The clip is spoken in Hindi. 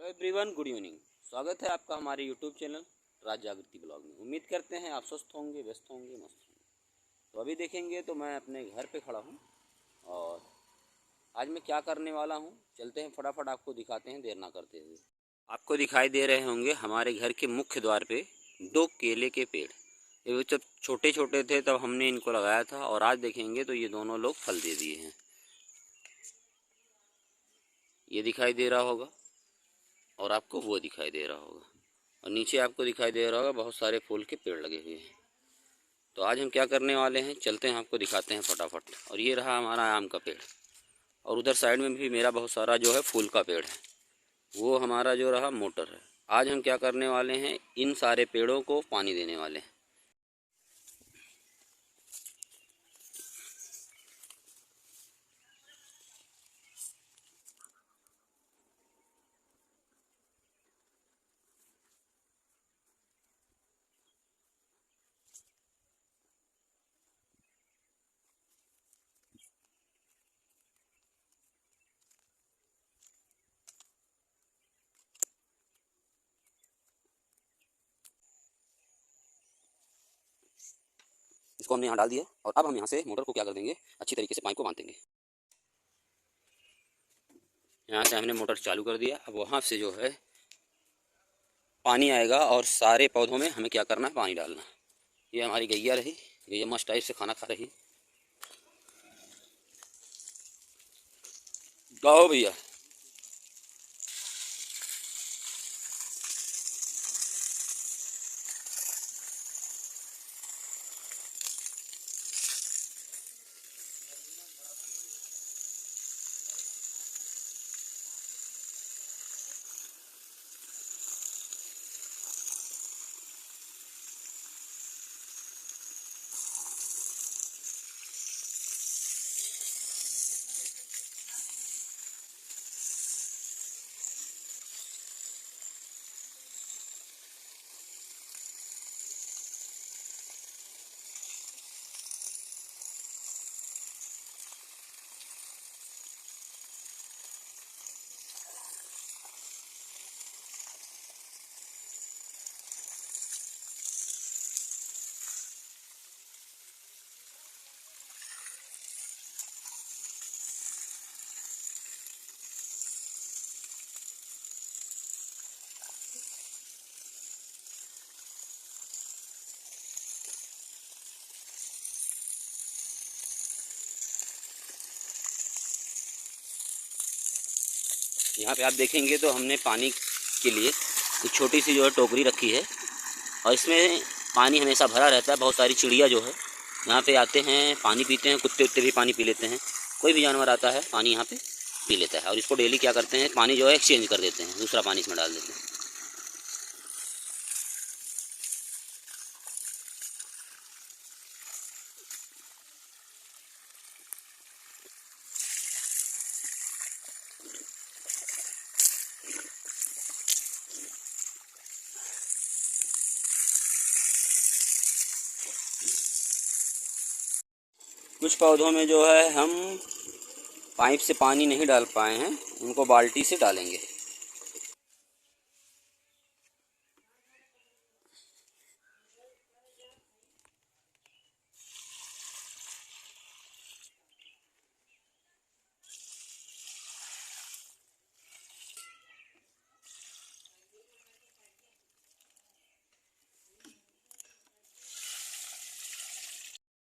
Everyone, good evening. स्वागत है आपका हमारे यूट्यूब चैनल राज जागृति ब्लॉग में। उम्मीद करते हैं आप स्वस्थ होंगे, व्यस्त होंगे, मस्त होंगे। तो अभी देखेंगे तो मैं अपने घर पे खड़ा हूँ और आज मैं क्या करने वाला हूँ, चलते हैं फटाफट आपको दिखाते हैं देर ना करते हुए। आपको दिखाई दे रहे होंगे हमारे घर के मुख्य द्वार पे 2 केले के पेड़। ये जब छोटे छोटे थे तब हमने इनको लगाया था और आज देखेंगे तो ये दोनों लोग फल दे दिए हैं। ये दिखाई दे रहा होगा और आपको वो दिखाई दे रहा होगा और नीचे आपको दिखाई दे रहा होगा बहुत सारे फूल के पेड़ लगे हुए हैं। तो आज हम क्या करने वाले हैं, चलते हैं आपको दिखाते हैं फटाफट। और ये रहा हमारा आम का पेड़ और उधर साइड में भी मेरा बहुत सारा जो है फूल का पेड़ है, वो हमारा जो रहा मोटर है। आज हम क्या करने वाले हैं, इन सारे पेड़ों को पानी देने वाले हैं। इसको हमने यहाँ डाल दिया और अब हम यहाँ से मोटर को क्या कर देंगे, अच्छी तरीके से पाइप को बांध देंगे। यहाँ से हमने मोटर चालू कर दिया। अब वहाँ से जो है पानी आएगा और सारे पौधों में हमें क्या करना है, पानी डालना। ये हमारी गैया रही, गैया मस्त टाइप से खाना खा रही। गाओ भैया। यहाँ पे आप देखेंगे तो हमने पानी के लिए एक छोटी सी जो है टोकरी रखी है और इसमें पानी हमेशा भरा रहता है। बहुत सारी चिड़िया जो है यहाँ पे आते हैं, पानी पीते हैं। कुत्ते उत्ते भी पानी पी लेते हैं, कोई भी जानवर आता है पानी यहाँ पे पी लेता है। और इसको डेली क्या करते हैं, पानी जो है एक्सचेंज कर देते हैं, दूसरा पानी इसमें डाल देते हैं। कुछ पौधों में जो है हम पाइप से पानी नहीं डाल पाए हैं, उनको बाल्टी से डालेंगे।